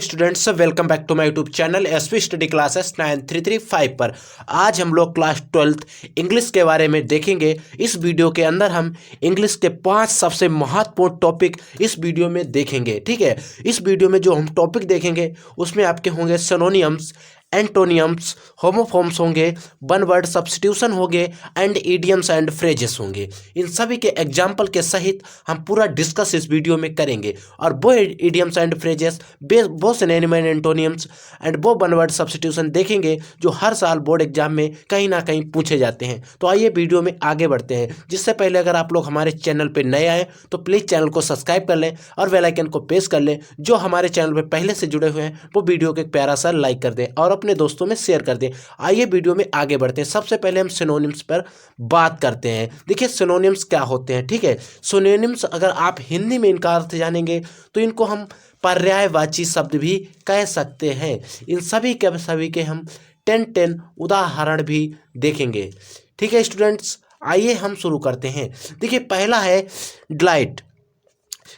Students, welcome back to my YouTube channel SP study classes 9335 पर। आज हम लोग क्लास 12th इंग्लिश के बारे में देखेंगे। इस वीडियो के अंदर हम इंग्लिश के 5 सबसे महत्वपूर्ण टॉपिक इस वीडियो में देखेंगे। ठीक है, इस वीडियो में जो हम टॉपिक देखेंगे उसमें आपके होंगे सिनोनिम्स, एंटोनियम्स, होमोफॉर्म्स होंगे, वन वर्ड सब्स्टिट्यूशन होंगे एंड इडियम्स एंड फ्रेजेस होंगे। इन सभी के एग्जाम्पल के सहित हम पूरा डिस्कस इस वीडियो में करेंगे। और वो इडियम्स एंड फ्रेजेस, वो सिनोनिम एंड एंटोनियम्स एंड वो वन वर्ड सब्स्टिट्यूशन देखेंगे जो हर साल बोर्ड एग्जाम में कहीं ना कहीं पूछे जाते हैं। तो आइए वीडियो में आगे बढ़ते हैं। जिससे पहले अगर आप लोग हमारे चैनल पर नए आए तो प्लीज़ चैनल को सब्सक्राइब कर लें और बेल आइकन को प्रेस कर लें। जो हमारे चैनल पर पहले से जुड़े हुए हैं वो वीडियो को एक प्यारा सा लाइक कर दें और अपने दोस्तों में शेयर कर दें। आइए वीडियो में आगे बढ़ते हैं। सबसे पहले हम सिनोनिम्स पर बात करते हैं। देखिए सिनोनिम्स क्या होते हैं। ठीक है, सिनोनिम्स अगर आप हिंदी में इनका अर्थ जानेंगे तो इनको हम पर्यायवाची शब्द भी कह सकते हैं। इन सभी के हम 10 उदाहरण भी देखेंगे। ठीक है स्टूडेंट्स, आइए हम शुरू करते हैं। देखिए पहला है डिलाइट।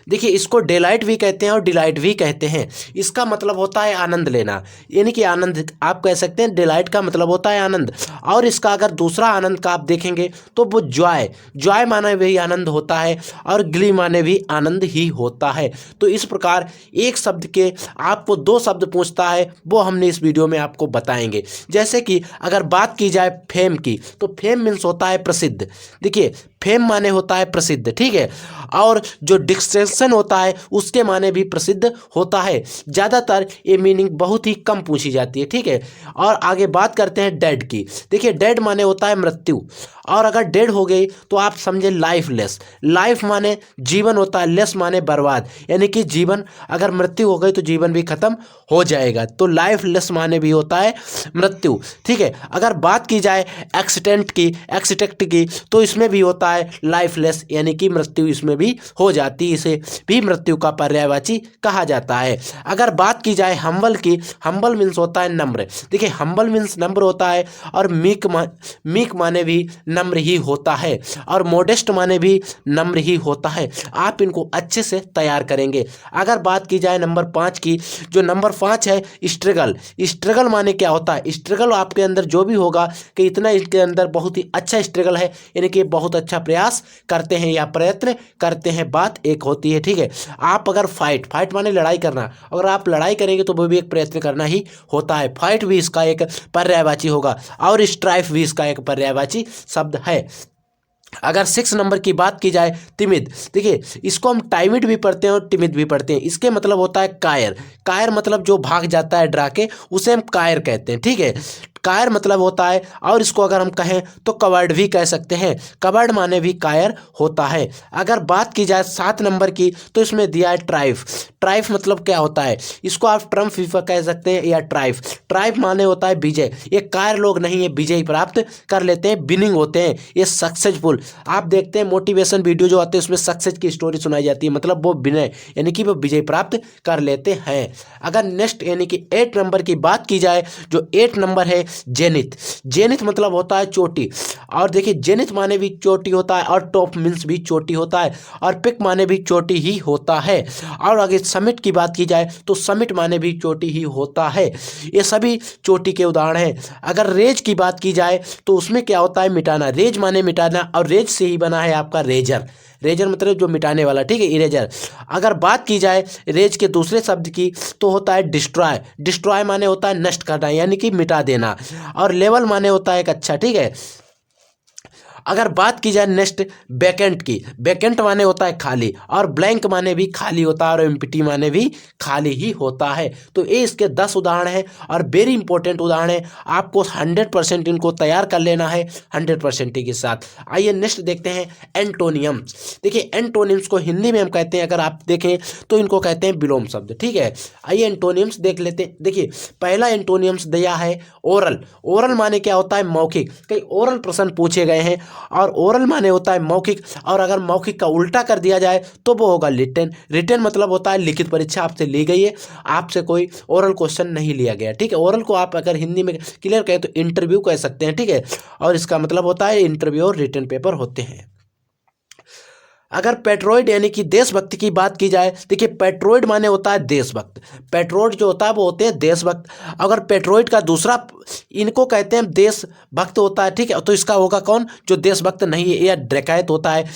देखिए इसको डेलाइट भी कहते हैं और डिलाइट भी कहते हैं। इसका मतलब होता है आनंद लेना, यानी कि आनंद आप कह सकते हैं। डिलाइट का मतलब होता है आनंद। और इसका अगर दूसरा आनंद का आप देखेंगे तो वो जॉय माने भी आनंद होता है और ग्ली माने भी आनंद ही होता है। तो इस प्रकार एक शब्द के आपको 2 शब्द पूछता है, वो हमने इस वीडियो में आपको बताएंगे। जैसे कि अगर बात की जाए फेम की तो फेम मीन्स होता है प्रसिद्ध। देखिए फेम माने होता है प्रसिद्ध। ठीक है, और जो डिस्टिंक्शन होता है उसके माने भी प्रसिद्ध होता है। ज़्यादातर ये मीनिंग बहुत ही कम पूछी जाती है। ठीक है, और आगे बात करते हैं डेड की। देखिए डेड माने होता है मृत्यु, और अगर डेड हो गई तो आप समझे लाइफलेस। लाइफ माने जीवन होता है, लेस माने बर्बाद, यानी कि जीवन अगर मृत्यु हो गई तो जीवन भी खत्म हो जाएगा। तो लाइफलेस माने भी होता है मृत्यु। ठीक है, अगर बात की जाए एक्सीडेंट की तो इसमें भी होता है लाइफलेस, यानी कि मृत्यु इसमें भी हो जाती है। इसे भी मृत्यु का पर्यायवाची कहा जाता है। अगर बात की जाए हम्बल की, हम्बल मीन्स होता है नम्र। देखिए हम्बल मीन्स नम्र होता है, और मीक माने भी नम्र ही होता है, और मोडेस्ट माने भी नम्र ही होता है। आप इनको अच्छे से तैयार करेंगे। अगर बात की जाए नंबर 5 की, जो नंबर 5 है स्ट्रगल। स्ट्रगल माने क्या होता है? स्ट्रगल आपके अंदर जो भी होगा कि इतना इसके अंदर बहुत ही अच्छा स्ट्रगल है, यानी कि बहुत अच्छा प्रयास करते हैं या प्रयत्न करते हैं, बात एक होती है। ठीक है, आप अगर फाइट माने लड़ाई करना, अगर आप लड़ाई करेंगे तो वो भी एक प्रयत्न करना ही होता है। फाइट भी इसका एक पर्यायवाची होगा, और स्ट्राइफ भी इसका एक पर्यायवाची शब्द है। अगर 6 नंबर की बात की जाए तिमिद। देखिए इसको हम टाइमिड भी पढ़ते हैं और टिमिद भी पढ़ते हैं। इसके मतलब होता है कायर मतलब जो भाग जाता है डरा के, उसे हम कायर कहते हैं। ठीक है, कायर मतलब होता है, और इसको अगर हम कहें तो कवर्ड भी कह सकते हैं। कवर्ड माने भी कायर होता है। अगर बात की जाए 7 नंबर की तो इसमें दिया है ट्राइफ मतलब क्या होता है? इसको आप ट्रम्प फीफर कह सकते हैं या ट्राइफ माने होता है विजय। ये कायर लोग नहीं है, विजय प्राप्त कर लेते हैं, विनिंग होते हैं, ये सक्सेसफुल। आप देखते हैं मोटिवेशन वीडियो जो आते हैं उसमें सक्सेस की स्टोरी सुनाई जाती है, मतलब वो विनय यानी कि वो विजय प्राप्त कर लेते हैं। अगर नेक्स्ट यानी कि 8 नंबर की बात की जाए, जो 8 नंबर है जेनिथ मतलब होता है चोटी। और देखिए जेनिथ माने भी चोटी होता है, और टॉप मीन्स भी चोटी होता है, और पिक माने भी चोटी ही होता है। और आगे समिट की बात की जाए तो समिट माने भी चोटी ही होता है। ये सभी चोटी के उदाहरण हैं। अगर रेज की बात की जाए तो उसमें क्या होता है? मिटाना। रेज माने मिटाना, और रेज से ही बना है आपका रेजर मतलब जो मिटाने वाला। ठीक है, इरेजर। अगर बात की जाए रेज के दूसरे शब्द की तो होता है डिस्ट्रॉय माने होता है नष्ट करना, यानी कि मिटा देना, और लेवल माने होता है एक अच्छा। ठीक है, अगर बात की जाए नेक्स्ट वैकेंट की, वैकेंट माने होता है खाली, और ब्लैंक माने भी खाली होता है, और एम्प्टी माने भी खाली ही होता है। तो ये इसके 10 उदाहरण हैं, और वेरी इंपॉर्टेंट उदाहरण है। आपको 100% इनको तैयार कर लेना है 100% के साथ। आइए नेक्स्ट देखते हैं एंटोनियम्स। देखिए एंटोनियम्स को हिंदी में हम कहते हैं, अगर आप देखें तो इनको कहते हैं विलोम शब्द। ठीक है, आइए एंटोनियम्स देख लेते हैं। देखिए पहला एंटोनियम्स दिया है ओरल माने क्या होता है? मौखिक। कई ओरल प्रश्न पूछे गए हैं, और ओरल माने होता है मौखिक, और अगर मौखिक का उल्टा कर दिया जाए तो वो होगा रिटन मतलब होता है लिखित परीक्षा आपसे ली गई है, आपसे कोई ओरल क्वेश्चन नहीं लिया गया। ठीक है, ओरल को आप अगर हिंदी में क्लियर कहें तो इंटरव्यू कह सकते हैं। ठीक है, और इसका मतलब होता है इंटरव्यू और रिटन पेपर होते हैं। अगर पेट्रोइड यानी कि देशभक्ति की बात की जाए, देखिए पेट्रोइड माने होता है देशभक्त। पेट्रोइड जो होता है वो होते हैं देशभक्त। अगर पेट्रोइड का दूसरा इनको कहते हैं देशभक्त होता है, ठीक है, तो इसका होगा कौन, जो देशभक्त नहीं है या डकैत होता है,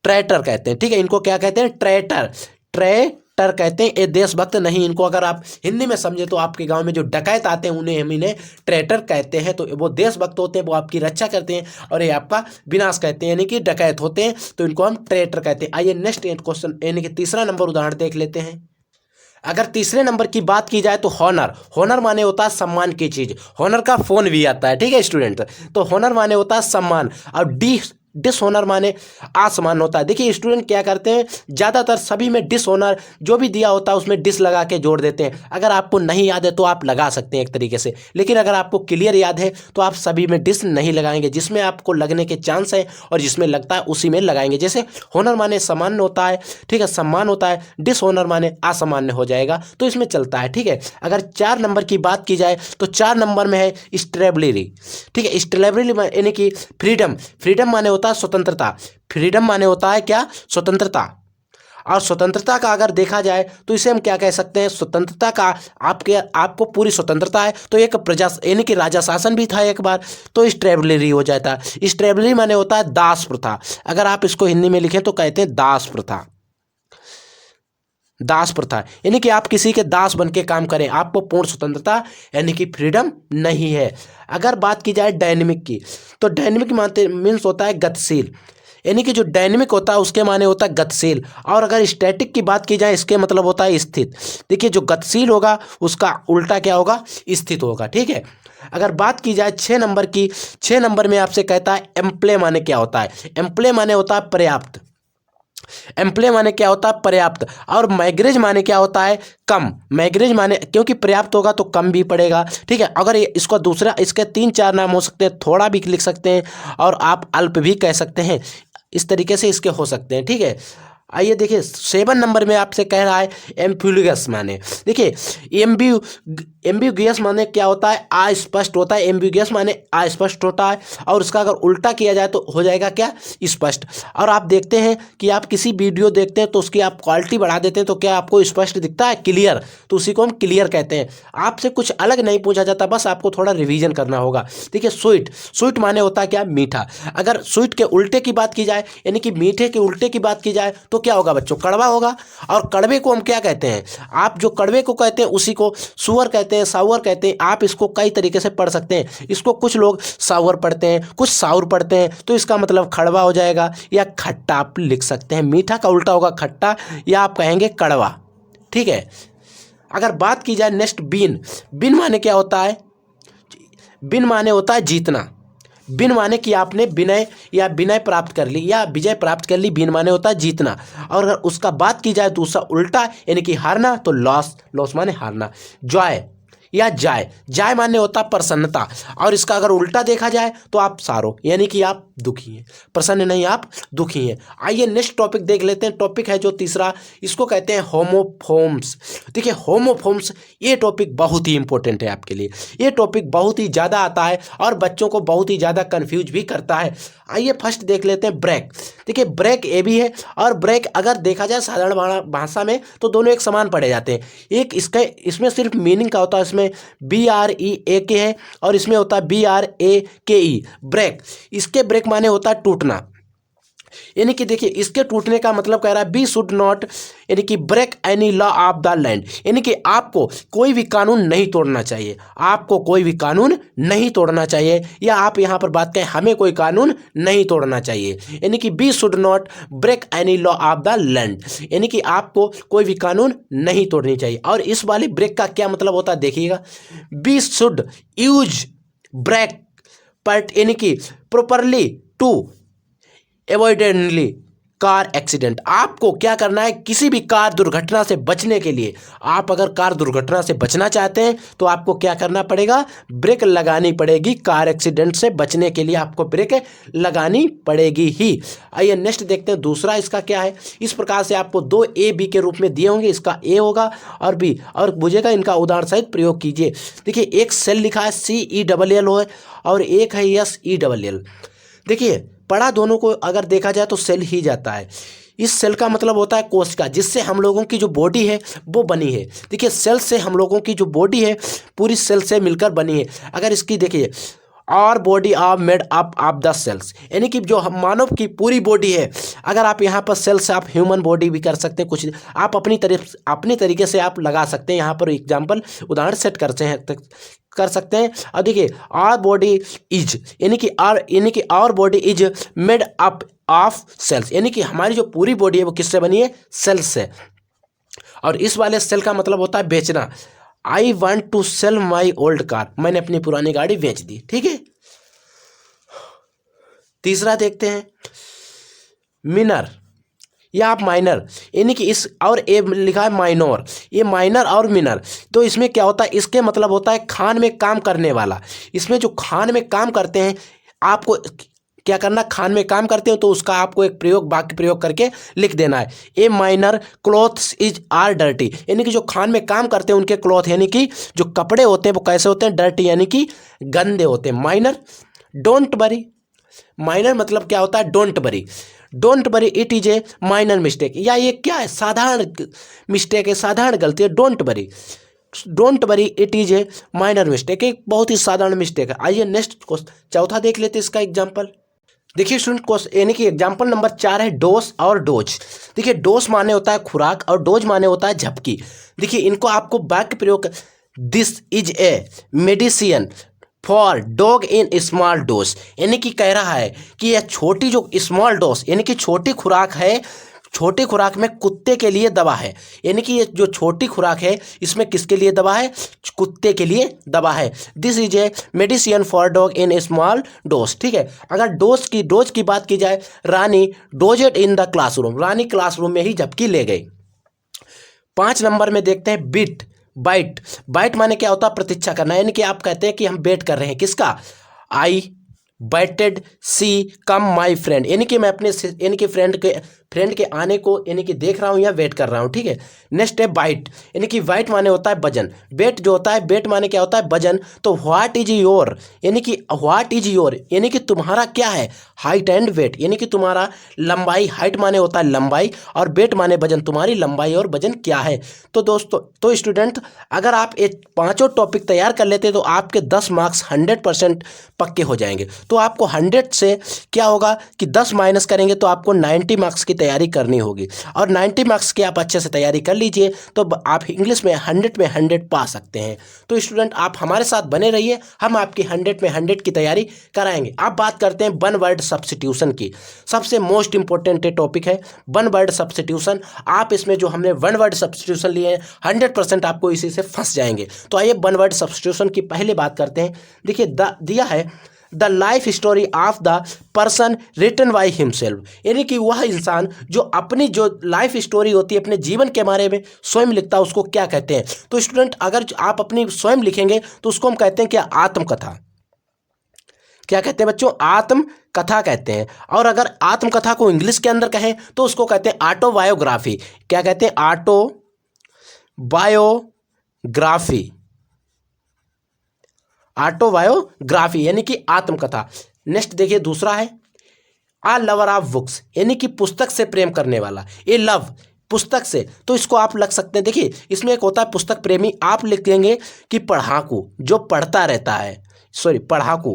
ट्रैटर कहते हैं, ठीक है, इनको क्या कहते हैं, ट्रैटर। ट्रैटर कहते हैं, ये देशभक्त नहीं। इनको अगर आप हिंदी में समझे तो आपके गांव में जो डकैत आते हैं उन्हें हम इन्हें ट्रैटर कहते हैं। तो वो देशभक्त होते हैं, वो आपकी रक्षा करते हैं, और ये आपका विनाश कहते हैं, यानी कि डकैत होते हैं, तो इनको हम ट्रैटर कहते हैं। आइए नेक्स्ट क्वेश्चन यानी कि तीसरा नंबर उदाहरण देख लेते हैं। अगर तीसरे नंबर की बात की जाए तो हॉनर। हॉनर माने होता है सम्मान की चीज। हॉनर का फोन भी आता है, ठीक है स्टूडेंट। तो हॉनर माने होता है सम्मान, और डिसऑनर माने असमान होता है। देखिए स्टूडेंट क्या करते हैं, ज़्यादातर सभी में डिसऑनर जो भी दिया होता है उसमें डिस लगा के जोड़ देते हैं। अगर आपको नहीं याद है तो आप लगा सकते हैं एक तरीके से, लेकिन अगर आपको क्लियर याद है तो आप सभी में डिस नहीं लगाएंगे। जिसमें आपको लगने के चांस है और जिसमें लगता है उसी में लगाएंगे। जैसे हॉनर माने सामान्य होता है, ठीक है, सम्मान होता है, डिसऑनर माने असामान्य हो जाएगा, तो इसमें चलता है, ठीक है। अगर 4 नंबर की बात की जाए तो 4 नंबर में है स्ट्रेबलरी, ठीक है। स्ट्रेबलरी यानी कि फ्रीडम। फ्रीडम माने होता है स्वतंत्रता। फ्रीडम माने होता है क्या, स्वतंत्रता। और स्वतंत्रता का अगर देखा जाए तो इसे हम क्या कह सकते हैं, स्वतंत्रता का आपको पूरी स्वतंत्रता है, तो एक प्रजा यानी कि राजा शासन भी था एक बार, तो स्ट्रेबलरी हो जाता है। स्ट्रेबलरी माने होता है दास प्रथा। अगर आप इसको हिंदी में लिखें तो कहते हैं दास प्रथा। दास प्रथा यानी कि आप किसी के दास बन के काम करें, आपको पूर्ण स्वतंत्रता यानी कि फ्रीडम नहीं है। अगर बात की जाए डायनेमिक की, तो डायनेमिक मानते मीन्स होता है गतिशील, यानी कि जो डायनेमिक होता है उसके माने होता है गतिशील। और अगर स्टैटिक की बात की जाए इसके मतलब होता है स्थित। देखिए जो गतिशील होगा उसका उल्टा क्या होगा, स्थित होगा, ठीक है। अगर बात की जाए 6 नंबर की, 6 नंबर में आपसे कहता है एम्प्ले माने क्या होता है। एम्प्ले माने होता है पर्याप्त। एम्प्ले माने क्या होता है, पर्याप्त। और मैगरेज माने क्या होता है, कम। मैगरेज माने क्योंकि पर्याप्त होगा तो कम भी पड़ेगा, ठीक है। अगर इसको दूसरा, इसके 3-4 नाम हो सकते हैं, थोड़ा भी लिख सकते हैं और आप अल्प भी कह सकते हैं, इस तरीके से इसके हो सकते हैं, ठीक है। आइए देखिए 7 नंबर में आपसे कह रहा है एम्बिगुअस माने। देखिए एम्बिगुअस माने क्या होता है, अस्पष्ट होता है। एम्बिगुअस माने अस्पष्ट होता है, और उसका अगर उल्टा किया जाए तो हो जाएगा क्या, स्पष्ट। और आप देखते हैं कि आप किसी वीडियो देखते हैं तो उसकी आप क्वालिटी बढ़ा देते हैं तो क्या आपको स्पष्ट दिखता है, क्लियर, तो उसी को हम क्लियर कहते हैं। आपसे कुछ अलग नहीं पूछा जाता, बस आपको थोड़ा रिवीजन करना होगा। देखिए स्वीट, स्वीट माने होता है क्या, मीठा। अगर स्वीट के उल्टे की बात की जाए यानी कि मीठे के उल्टे की बात की जाए तो क्या होगा बच्चों, कड़वा होगा। और कड़वे को हम क्या कहते हैं, आप जो कड़वे को कहते हैं उसी को सुअर कहते हैं, सावर कहते हैं। आप इसको कई तरीके से पढ़ सकते हैं। इसको कुछ लोग सावर पढ़ते हैं, कुछ साउर पढ़ते हैं, तो इसका मतलब खड़वा हो जाएगा, या खट्टा आप लिख सकते हैं। मीठा का उल्टा होगा खट्टा, या आप कहेंगे कड़वा, ठीक है। अगर बात की जाए नेक्स्ट बीन, बीन माने क्या होता है, बिन माने होता है जीतना। बिन माने कि आपने विनय या विनय प्राप्त कर ली या विजय प्राप्त कर ली, बिन माने होता है जीतना। और अगर उसका बात की जाए दूसरा उल्टा यानी कि हारना, तो लॉस, लॉस माने हारना। जॉय या जाय, जाय माने होता है प्रसन्नता, और इसका अगर उल्टा देखा जाए तो आप सारो यानी कि आप दुखी हैं, प्रसन्न नहीं आप दुखी हैं। आइए नेक्स्ट टॉपिक देख लेते हैं। टॉपिक है जो तीसरा, इसको कहते हैं होमोफोम्स। देखिए होमोफोम्स ये टॉपिक बहुत ही इंपॉर्टेंट है आपके लिए। ये टॉपिक बहुत ही ज़्यादा आता है और बच्चों को बहुत ही ज़्यादा कंफ्यूज भी करता है। आइए फर्स्ट देख लेते हैं ब्रेक। देखिए ब्रेक ए भी है और ब्रेक अगर देखा जाए साधारण भाषा में तो दोनों एक समान पढ़े जाते हैं। एक इसका इसमें सिर्फ मीनिंग का होता है, इसमें BREAK है और इसमें होता है BRAKE ब्रेक। इसके ब्रेक माने होता है टूटना, यानी कि देखिए इसके टूटने का मतलब कह रहा है बी शुड नॉट यानी कि break any law of the land, यानी कि आपको कोई भी कानून नहीं तोड़ना चाहिए, आपको कोई भी कानून नहीं तोड़ना चाहिए। या आप यहाँ पर बात करें हमें कोई कानून नहीं तोड़ना चाहिए, यानी कि we should not break any law of the land, यानी कि आपको कोई भी कानून नहीं तोड़नी चाहिए। और इस वाली ब्रेक का क्या मतलब होता है देखिएगा, we should use brake but यानी कि प्रॉपरली टू एवॉइडेंटली कार एक्सीडेंट। आपको क्या करना है, किसी भी कार दुर्घटना से बचने के लिए, आप अगर कार दुर्घटना से बचना चाहते हैं तो आपको क्या करना पड़ेगा, ब्रेक लगानी पड़ेगी। कार एक्सीडेंट से बचने के लिए आपको ब्रेक लगानी पड़ेगी ही। आइए नेक्स्ट देखते हैं दूसरा इसका क्या है। इस प्रकार से आपको 2 A B के रूप में दिए होंगे, इसका A होगा और B और बुझेगा, इनका उदाहरण सहित प्रयोग कीजिए। देखिए एक सेल लिखा है CELL है और एक है SELL। देखिए पढ़ा दोनों को अगर देखा जाए तो सेल ही जाता है। इस सेल का मतलब होता है कोशिका, जिससे हम लोगों की जो बॉडी है वो बनी है। देखिए सेल से हम लोगों की जो बॉडी है पूरी सेल से मिलकर बनी है। अगर इसकी देखिए और body are made up of the cells, यानी कि जो मानव की पूरी बॉडी है, अगर आप यहाँ पर सेल्स आप ह्यूमन बॉडी भी कर सकते हैं, कुछ आप अपनी तरीके से आप लगा सकते हैं। यहाँ पर एग्जाम्पल उदाहरण सेट कर सकते हैं। और देखिए आवर बॉडी इज, यानी कि our body is made up of cells, यानी कि हमारी जो पूरी बॉडी है वो किससे बनी है? सेल्स से। और इस वाले सेल का मतलब होता है बेचना। I want to sell my old car, मैंने अपनी पुरानी गाड़ी बेच दी। ठीक है, तीसरा देखते हैं मिनर या आप माइनर, यानी कि इस और ए लिखा है माइनर, ये माइनर और मिनर। तो इसमें क्या होता है? इसके मतलब होता है खान में काम करने वाला। इसमें जो खान में काम करते हैं, आपको क्या करना, खान में काम करते हो तो उसका आपको एक वाक्य प्रयोग करके लिख देना है। A minor clothes is are dirty, यानी कि जो खान में काम करते हैं उनके क्लॉथ यानी कि जो कपड़े होते हैं वो कैसे होते हैं? डर्टी, यानी कि गंदे होते हैं। माइनर डोंट वरी, माइनर मतलब क्या होता है? Don't worry. Don't worry it is a minor mistake, या ये क्या है? साधारण मिस्टेक है, साधारण गलती है। Don't worry, don't worry it is a minor mistake, एक बहुत ही साधारण मिस्टेक है। आइए नेक्स्ट क्वेश्चन चौथा देख लेते हैं इसका एग्जाम्पल। देखिए स्टूडेंट क्वेश्चन, यानी कि एग्जाम्पल नंबर 4 है डोज और डोज। देखिए डोज माने होता है खुराक और डोज माने होता है झपकी। देखिए इनको आपको वाक्य प्रयोग, this is a medicine for dog in small dose, यानी कि कह रहा है कि यह छोटी जो स्मॉल डोज यानी कि छोटी खुराक है, छोटी खुराक में कुत्ते के लिए दवा है। यानी कि ये जो छोटी खुराक है इसमें किसके लिए दवा है? कुत्ते के लिए दवा है। This is a medicine for dog in small dose. ठीक है, अगर डोज की बात की जाए, Rani dozed in the classroom, Rani classroom में ही झपकी ले गई। 5 नंबर में देखते हैं बिट बाइट। बाइट माने क्या होता है? प्रतीक्षा करना, यानी कि आप कहते हैं कि हम वेट कर रहे हैं किसका? आई bited C come my friend, यानी कि मैं अपने यानी कि फ्रेंड के आने को यानी कि देख रहा हूँ या वेट कर रहा हूँ। ठीक है, नेक्स्ट है बाइट, यानी कि वाइट माने होता है वजन। वेट जो होता है, वेट माने क्या होता है? वजन। तो व्हाट इज योर, यानी कि व्हाट इज योर यानी कि तुम्हारा क्या है? हाइट एंड वेट, यानी कि तुम्हारा लंबाई। हाइट माने होता है लंबाई और वेट माने वजन, तुम्हारी लंबाई और वजन क्या है। तो दोस्तों, तो स्टूडेंट, अगर आप ये पांचों टॉपिक तैयार कर लेते तो आपके 10 मार्क्स 100% पक्के हो जाएंगे। तो आपको 100 से क्या होगा कि 10 माइनस करेंगे तो आपको 90 मार्क्स की तैयारी करनी होगी। और 90 मार्क्स की आप अच्छे से तैयारी कर लीजिए तो आप इंग्लिश में 100 में 100 पा सकते हैं। तो स्टूडेंट आप हमारे साथ बने रहिए, हम आपकी 100 में 100 की तैयारी कराएंगे। अब बात करते हैं वन वर्ड सब्स्टिट्यूशन की। सबसे मोस्ट इंपॉर्टेंट टॉपिक है वन वर्ड सब्स्टिट्यूशन। आप इसमें जो हमने वन वर्ड सब्स्टिट्यूशन लिए हैं 100% आपको इसी से फंस जाएंगे। तो आइए वन वर्ड सब्स्टिट्यूशन की पहले बात करते हैं। देखिए दिया है the life story of the person written by himself, यानी कि वह इंसान जो अपनी जो लाइफ स्टोरी होती है, अपने जीवन के बारे में स्वयं लिखता है, उसको क्या कहते हैं? तो स्टूडेंट, अगर आप अपनी स्वयं लिखेंगे तो उसको हम कहते हैं क्या? आत्मकथा। क्या कहते हैं बच्चों? आत्मकथा कहते हैं। और अगर आत्मकथा को इंग्लिश के अंदर कहें तो उसको कहते हैं ऑटोबायोग्राफी। क्या कहते हैं? ऑटोबायोग्राफी। ऑटोबायोग्राफी यानी कि आत्मकथा। नेक्स्ट देखिए दूसरा है आ लवर ऑफ बुक्स, यानी कि पुस्तक से प्रेम करने वाला। ये लव पुस्तक से, तो इसको आप लिख सकते हैं। देखिए इसमें एक होता है पुस्तक प्रेमी, आप लिख देंगे कि पढ़ाकू, जो पढ़ता रहता है। सॉरी, पढ़ाकू,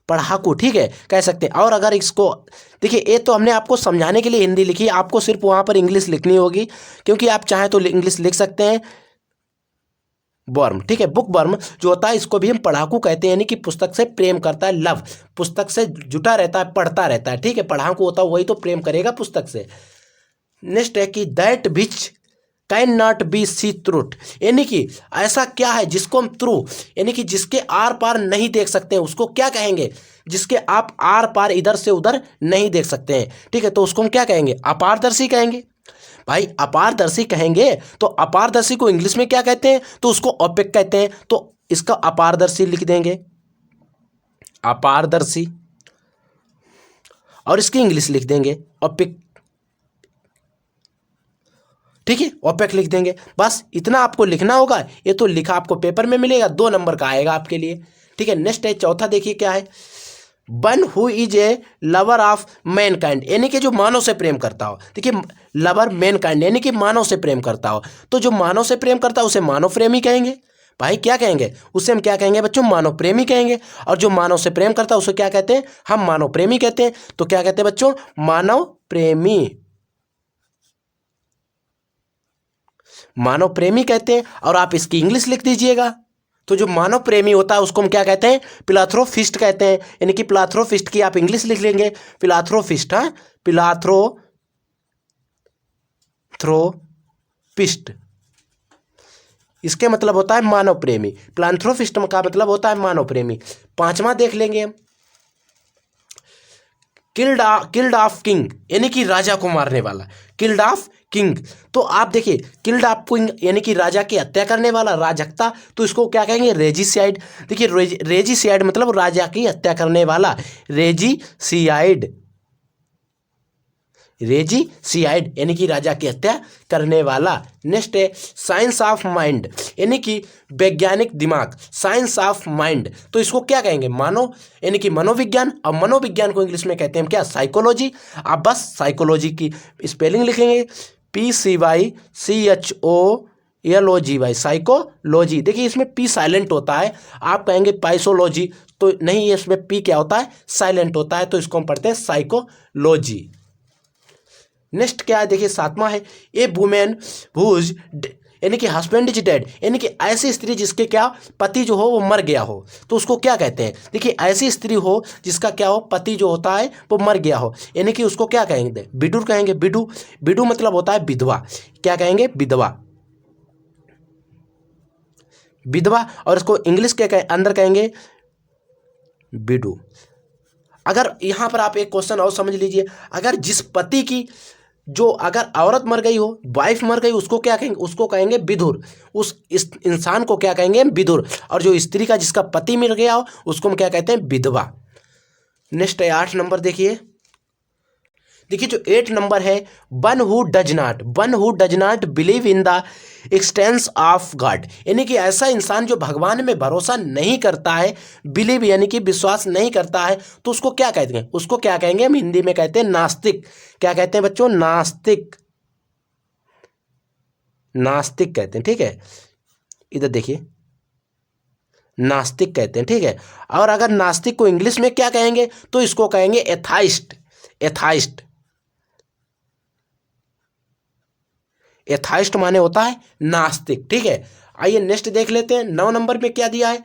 पढ़ाकू, ठीक है, कह सकते हैं। और अगर इसको देखिए, ये तो हमने आपको समझाने के लिए हिंदी लिखी, आपको सिर्फ वहाँ पर इंग्लिश लिखनी होगी, क्योंकि आप चाहें तो इंग्लिश लिख सकते हैं। वर्म, ठीक है, बुक वर्म जो होता है इसको भी हम पढ़ाकू कहते हैं, यानी कि पुस्तक से प्रेम करता है। लव पुस्तक से जुटा रहता है, पढ़ता रहता है। ठीक है, पढ़ाकू होता है वही तो प्रेम करेगा पुस्तक से। नेक्स्ट है कि that which can not be see through, यानी कि ऐसा क्या है जिसको हम थ्रू यानी कि जिसके आर पार नहीं देख सकते हैं, उसको क्या कहेंगे? जिसके आप आर पार इधर से उधर नहीं देख सकते हैं। ठीक है, तो उसको हम क्या कहेंगे? अपारदर्शी कहेंगे। भाई अपारदर्शी कहेंगे तो अपारदर्शी को इंग्लिश में क्या कहते हैं? तो उसको ओपेक कहते हैं। तो इसका अपारदर्शी लिख देंगे, अपारदर्शी, और इसकी इंग्लिश लिख देंगे ओपेक। ठीक है, ओपेक लिख देंगे। बस इतना आपको लिखना होगा। ये तो लिखा आपको पेपर में मिलेगा, 2 नंबर का आएगा आपके लिए। ठीक है, नेक्स्ट है चौथा, देखिए क्या है? One who is a lover of Mankind, यानी कि जो मानव से प्रेम करता हो। देखिए, लवर मैनकाइंड यानी कि मानव से प्रेम करता हो, तो जो मानव से प्रेम करता है उसे मानव प्रेमी कहेंगे। भाई क्या कहेंगे उसे, हम क्या कहेंगे बच्चों, मानव प्रेमी कहेंगे। और जो मानव से प्रेम करता है उसे क्या कहते हैं, हम मानव प्रेमी कहते हैं। तो क्या कहते हैं बच्चों, मानव प्रेमी, मानव प्रेमी कहते हैं। और आप इसकी इंग्लिश लिख दीजिएगा। तो जो मानव प्रेमी होता है उसको हम क्या कहते हैं, फिलाथ्रोफिस्ट कहते हैं। यानी कि फिलाथ्रोफिस्ट की आप इंग्लिश लिख लेंगे, फिलाथ्रोफिस्ट। हाँ, फिलाथ्रोपिस्ट, इसके मतलब होता है मानव प्रेमी। फिलाथ्रोफिस्ट का मतलब होता है मानव प्रेमी। पांचवा देख लेंगे हम, किल्ड ऑफ किंग, यानी कि राजा को मारने वाला, किल्ड ऑफ किंग। तो आप देखिए, किल्ड ऑफ किंग यानी कि राजा की हत्या करने वाला, राजकता, तो इसको क्या कहेंगे, रेजिसाइड। देखिए, रेजिसाइड मतलब राजा की हत्या करने वाला, रेजिसाइड, रेजिसाइड यानी कि राजा की हत्या करने वाला। नेक्स्ट है साइंस ऑफ माइंड, यानी कि वैज्ञानिक दिमाग, साइंस ऑफ माइंड। तो इसको क्या कहेंगे, मानो यानी कि मनोविज्ञान। और मनोविज्ञान को इंग्लिश में कहते हैं क्या, साइकोलॉजी। आप बस साइकोलॉजी की स्पेलिंग लिखेंगे, PCYCHOLOGY, साइकोलॉजी। देखिए, इसमें पी साइलेंट होता है, आप कहेंगे पाइसोलॉजी, तो नहीं, इसमें पी क्या होता है, साइलेंट होता है, तो इसको हम पढ़ते हैं साइकोलॉजी। नेक्स्ट क्या है, देखिए सातवां है, ए वुमेन हुज यानी कि हस्बैंड इज डेड, यानी कि ऐसी स्त्री जिसके क्या पति जो हो वो मर गया हो, तो उसको क्या कहते हैं। देखिए, ऐसी स्त्री हो जिसका क्या हो, पति जो होता है वो मर गया हो, यानी कि उसको क्या कहेंगे, विडू कहेंगे। विडू, विडू मतलब होता है विधवा, क्या कहेंगे, विधवा, विधवा। और इसको इंग्लिश के अंदर कहेंगे विडू। अगर यहाँ पर आप एक क्वेश्चन और समझ लीजिए, अगर जिस पति की जो अगर औरत मर गई हो, वाइफ मर गई, उसको क्या कहेंगे, उसको कहेंगे विधुर। इस इंसान को क्या कहेंगे, विधुर। और जो स्त्री का जिसका पति मर गया हो उसको हम क्या कहते हैं, विधवा। नेक्स्ट है 8 नंबर, देखिए जो 8 नंबर है, one who does not believe in the expanse of God, यानी कि ऐसा इंसान जो भगवान में भरोसा नहीं करता है, बिलीव यानी कि विश्वास नहीं करता है, तो उसको क्या कहते हैं, उसको क्या कहेंगे, हम हिंदी में कहते हैं नास्तिक। क्या कहते हैं बच्चों, नास्तिक, नास्तिक कहते हैं। ठीक है, इधर देखिए, नास्तिक कहते हैं। ठीक है, और अगर नास्तिक को इंग्लिश में क्या कहेंगे, तो इसको कहेंगे एथाइस्ट, एथाइस्ट। एथाइस्ट माने होता है नास्तिक। ठीक है, आइए नेक्स्ट देख लेते हैं। 9 नंबर में क्या दिया है,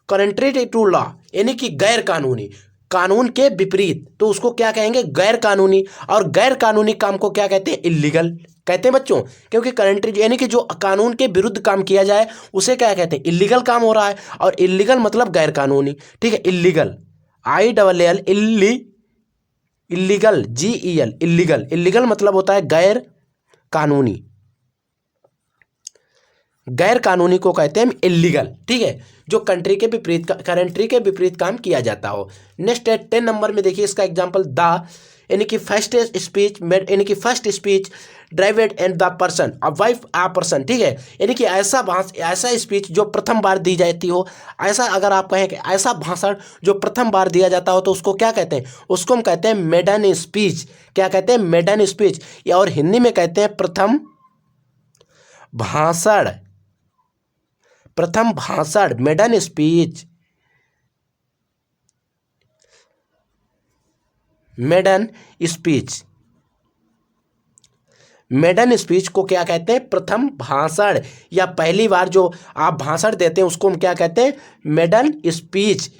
कॉन्ट्रेरी टू लॉ, यानी कि गैर कानूनी, कानून के विपरीत, तो उसको क्या कहेंगे, गैर कानूनी। और गैर कानूनी काम को क्या कहते हैं, इलीगल कहते हैं बच्चों, क्योंकि कॉन्ट्रेरी यानी कि जो कानून के विरुद्ध काम किया जाए उसे क्या कहते हैं, इलीगल काम हो रहा है। और इलीगल मतलब गैर कानूनी। ठीक है, illegal, ILL, illegal, GEL, illegal, illegal मतलब होता है गैर कानूनी, गैर कानूनी को कहते हैं इलीगल। ठीक है, जो कंट्री के विपरीत काम किया जाता हो। नेक्स्ट है 10 नंबर में, देखिए इसका एग्जांपल, द यानी कि फर्स्ट स्पीच मेड, यानी कि first speech delivered and the person अब वाइफ आ पर्सन। ठीक है, यानी कि ऐसा स्पीच जो प्रथम बार दी जाती हो, ऐसा अगर आप कहें कि ऐसा भाषण जो प्रथम बार दिया जाता हो, तो उसको क्या कहते हैं, उसको हम कहते हैं मेडन स्पीच। क्या कहते हैं, मेडन स्पीच। और हिंदी में कहते हैं प्रथम भाषण, प्रथम भाषण, maiden speech, maiden speech. Maiden speech को क्या कहते हैं, प्रथम भाषण, या पहली बार जो आप भाषण देते हैं उसको हम क्या कहते हैं, मेडन स्पीच।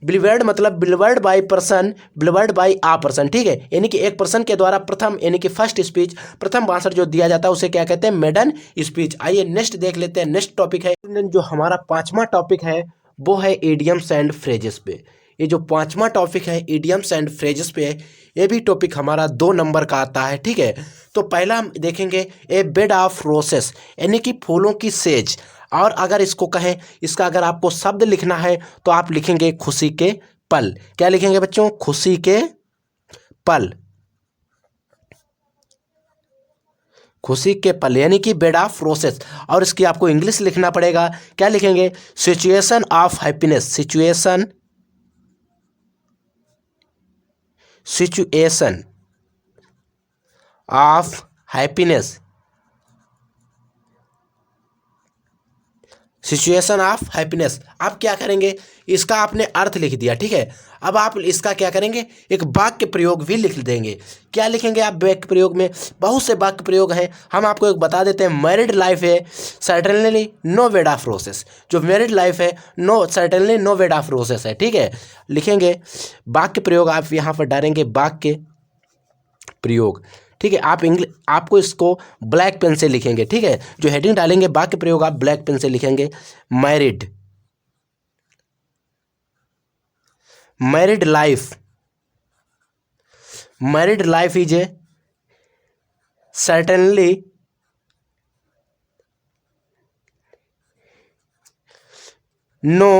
बिलीवर्ड मतलब delivered by person, delivered by a person. ठीक है, यानी कि एक पर्सन के द्वारा प्रथम यानी कि फर्स्ट स्पीच, प्रथम भाषण जो दिया जाता है उसे क्या कहते हैं, मेडन स्पीच। आइए नेक्स्ट देख लेते हैं। नेक्स्ट टॉपिक है, जो हमारा 5वां टॉपिक है वो है इडियम्स एंड फ्रेजेस पे। ये जो 5वां टॉपिक है इडियम्स एंड फ्रेजेस पे है, ये भी टॉपिक हमारा 2 नंबर का आता है। ठीक है, तो पहला हम देखेंगे ए बेड ऑफ रोसेस, यानी कि फूलों की सेज। और अगर इसको कहें, इसका अगर आपको शब्द लिखना है तो आप लिखेंगे खुशी के पल। क्या लिखेंगे बच्चों, खुशी के पल, खुशी के पल, यानी कि बेड ऑफ रोसेस। और इसकी आपको इंग्लिश लिखना पड़ेगा, क्या लिखेंगे, situation of happiness, situation situation of happiness, situation of happiness. आप क्या करेंगे, इसका आपने अर्थ लिख दिया, ठीक है। अब आप इसका क्या करेंगे, एक वाक्य प्रयोग भी लिख देंगे। क्या लिखेंगे आप वाक्य प्रयोग में? बहुत से वाक्य प्रयोग हैं, हम आपको एक बता देते हैं। मैरिड लाइफ है certainly no bed of roses, जो मैरिड लाइफ है no certainly no bed of roses है, ठीक है। लिखेंगे वाक्य प्रयोग, आप यहाँ पर डालेंगे वाक्य प्रयोग, ठीक है। आपको इसको ब्लैक पेन से लिखेंगे, ठीक है। जो हेडिंग डालेंगे वाक्य प्रयोग आप ब्लैक पेन से लिखेंगे। Married, married life, married life is a certainly no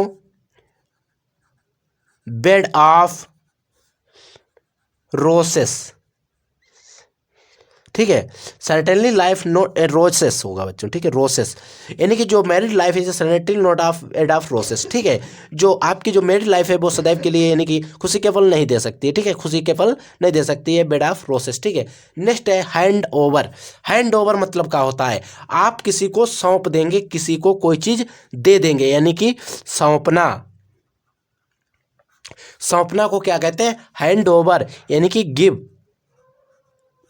bed of roses, ठीक है। सर्टेनली लाइफ नो रोसेस होगा बच्चों, ठीक है, रोसेस, यानी कि जो मैरिड लाइफ है certainly not of bed of roses, ठीक है। जो आपकी जो मैरिड लाइफ है वो सदैव के लिए यानी कि खुशी के फल नहीं दे सकती है, ठीक है, खुशी के फल नहीं दे सकती है बेड ऑफ रोसेस, ठीक है। नेक्स्ट है हैंड ओवर। हैंड ओवर मतलब क्या होता है, आप किसी को सौंप देंगे, किसी को कोई चीज दे देंगे, यानी कि सौंपना। सौंपना को क्या कहते हैं, हैंड ओवर, यानी कि गिव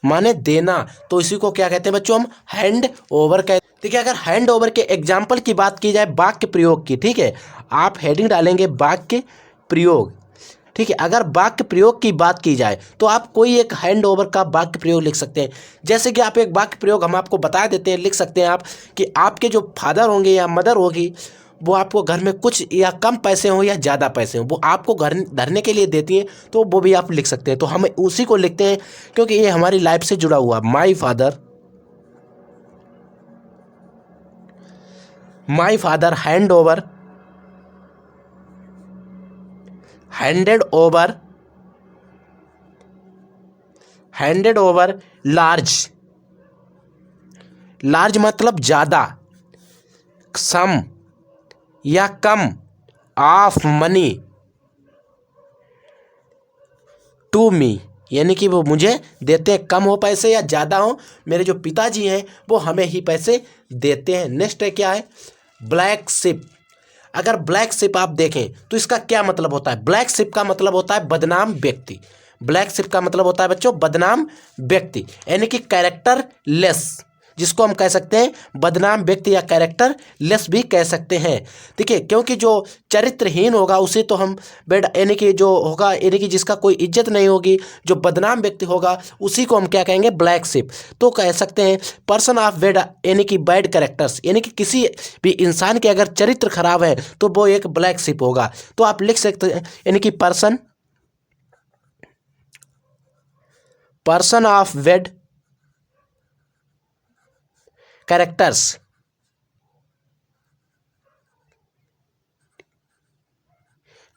माने देना, तो इसी को क्या कहते हैं बच्चों, हम हैंड ओवर कहते हैं। ठीक है, अगर हैंड ओवर के एग्जाम्पल की बात की जाए वाक्य प्रयोग की, ठीक है, आप हेडिंग डालेंगे वाक्य प्रयोग, ठीक है। अगर वाक्य प्रयोग की बात की जाए तो आप कोई एक हैंड ओवर का वाक्य प्रयोग लिख सकते हैं। जैसे कि आप एक वाक्य प्रयोग हम आपको बता देते हैं, लिख सकते हैं आप कि आपके जो फादर होंगे या मदर होगी वो आपको घर में कुछ या कम पैसे हों या ज़्यादा पैसे हों, वो आपको घर धरने के लिए देती हैं, तो वो भी आप लिख सकते हैं। तो हम उसी को लिखते हैं क्योंकि ये हमारी लाइफ से जुड़ा हुआ। My father hand over, handed over large, large मतलब ज़्यादा, सम या कम ऑफ मनी टू मी, यानी कि वो मुझे देते हैं, कम हो पैसे या ज़्यादा हो, मेरे जो पिताजी हैं वो हमें ही पैसे देते हैं। नेक्स्ट है क्या है, ब्लैक शिप। अगर ब्लैक शिप आप देखें तो इसका क्या मतलब होता है, ब्लैक शिप का मतलब होता है बदनाम व्यक्ति। ब्लैक शिप का मतलब होता है बच्चों बदनाम व्यक्ति, यानी कि कैरेक्टर लेस, जिसको हम कह सकते हैं बदनाम व्यक्ति या कैरेक्टर लेस भी कह सकते हैं। ठीक है, क्योंकि जो चरित्रहीन होगा उसे तो हम यानी कि जो होगा यानी कि जिसका कोई इज्जत नहीं होगी, जो बदनाम व्यक्ति होगा उसी को हम क्या कहेंगे, ब्लैक शिप। तो कह सकते हैं पर्सन ऑफ बैड, यानी कि बैड कैरेक्टर्स, यानी कि किसी भी इंसान के अगर चरित्र खराब है तो वो एक ब्लैक शिप होगा। तो आप लिख सकते हैं यानी कि person of bad characters,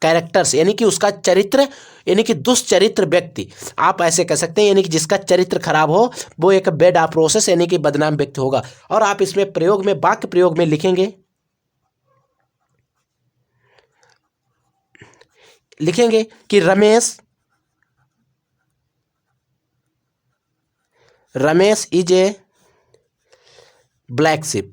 characters यानी कि उसका चरित्र, यानी कि दुष्चरित्र व्यक्ति आप ऐसे कह सकते हैं, यानी कि जिसका चरित्र खराब हो वो एक बैड ऑफ प्रोसेस यानी कि बदनाम व्यक्ति होगा। और आप इसमें प्रयोग में वाक्य प्रयोग में लिखेंगे कि Ramesh is a black ship.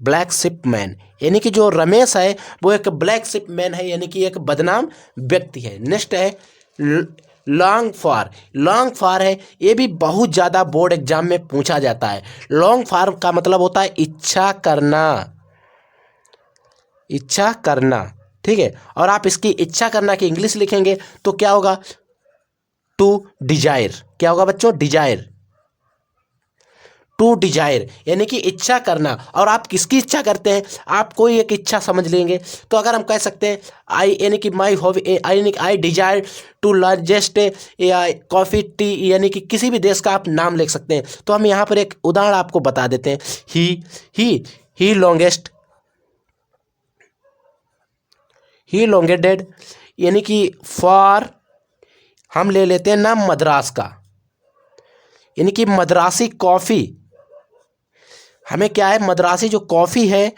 Black ship man, यानी कि जो रमेश है वो एक ब्लैक शिप मैन है, यानी कि एक बदनाम व्यक्ति है। नेक्स्ट है लॉन्ग फॉर। लॉन्ग फॉर है, ये भी बहुत ज़्यादा बोर्ड एग्जाम में पूछा जाता है। लॉन्ग फॉर का मतलब होता है इच्छा करना, इच्छा करना, ठीक है। और आप इसकी इच्छा करना की इंग्लिश लिखेंगे तो क्या होगा, टू डिजायर। क्या होगा बच्चों, डिजायर, टू डिजायर यानी कि इच्छा करना। और आप किसकी इच्छा करते हैं, आप कोई एक इच्छा समझ लेंगे। तो अगर हम कह सकते हैं आई, यानी कि my hobby, I desire to largest या कॉफ़ी टी, यानी कि किसी भी देश का आप नाम लिख सकते हैं। तो हम यहाँ पर एक उदाहरण आपको बता देते हैं, ही लॉन्गेडेड, यानी कि फॉर हम ले लेते हैं नाम मद्रास का, यानी कि मद्रासी कॉफ़ी, हमें क्या है, मद्रासी जो कॉफ़ी है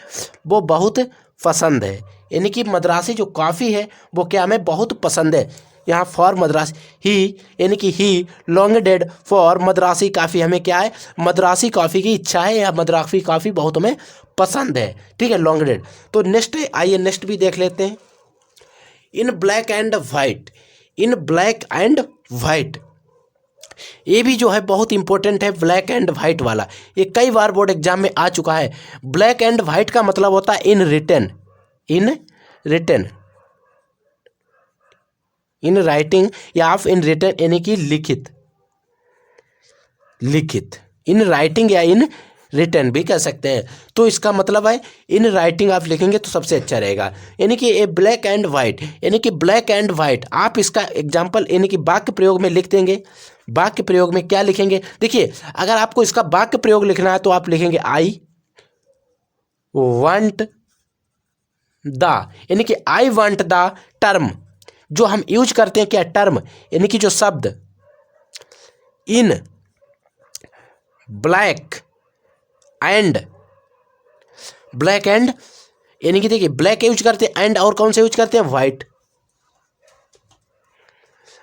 वो बहुत पसंद है, यानी कि मद्रासी जो कॉफ़ी है वो क्या हमें बहुत पसंद है। यहाँ फॉर मद्रासी ही, यानी कि ही लॉन्गेड फॉर मद्रासी कॉफ़ी, हमें क्या है मद्रासी कॉफ़ी की इच्छा है या मद्रासी कॉफ़ी बहुत हमें पसंद है। ठीक है, लॉन्गेड। तो नेक्स्ट आइए नेक्स्ट भी देख लेते हैं। In black and white, in black and white, ये भी जो है बहुत इंपॉर्टेंट है, ब्लैक एंड वाइट वाला। ये कई बार बोर्ड एग्जाम में आ चुका है। ब्लैक एंड वाइट का मतलब होता है in written, in written, in writing या आप इन रिटन यानी कि लिखित, लिखित, इन राइटिंग या इन रिटन भी कह सकते हैं। तो इसका मतलब है इन राइटिंग आप लिखेंगे तो सबसे अच्छा रहेगा, यानी कि ए ब्लैक एंड वाइट, यानी कि ब्लैक एंड वाइट। आप इसका एग्जाम्पल यानी कि वाक्य प्रयोग में लिख देंगे। वाक्य प्रयोग में क्या लिखेंगे, देखिए अगर आपको इसका वाक्य प्रयोग लिखना है तो आप लिखेंगे आई वांट द, यानी कि आई वांट द टर्म, जो हम यूज करते हैं क्या टर्म, यानी कि जो शब्द इन ब्लैक एंड, ब्लैक एंड यानी कि देखिए ब्लैक यूज करते हैं एंड, और कौन से यूज करते हैं white,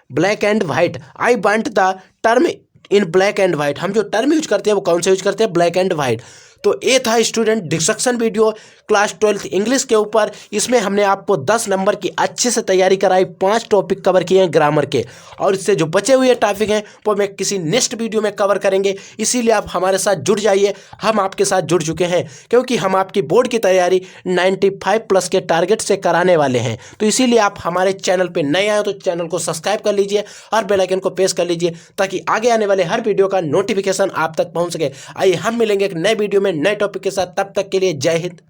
black and white. I want the term in black and white, हम जो टर्म यूज करते हैं वो कौन से यूज करते हैं ब्लैक एंड वाइट। तो ये था student discussion video class 12th English के ऊपर। इसमें हमने आपको 10 नंबर की अच्छे से तैयारी कराई, 5 टॉपिक कवर किए हैं ग्रामर के, और इससे जो बचे हुए टॉपिक हैं वो मैं किसी नेक्स्ट वीडियो में कवर करेंगे। इसीलिए आप हमारे साथ जुड़ जाइए, हम आपके साथ जुड़ चुके हैं, क्योंकि हम आपकी बोर्ड की तैयारी 95+ के टारगेट से कराने वाले हैं। तो इसीलिए आप हमारे चैनल पर नए आए तो चैनल को सब्सक्राइब कर लीजिए और बेल आइकन को प्रेस कर लीजिए, ताकि आगे आने वाले हर वीडियो का नोटिफिकेशन आप तक पहुंच सके। आइए हम मिलेंगे एक नए वीडियो में नए टॉपिक के साथ, तब तक के लिए जय हिंद।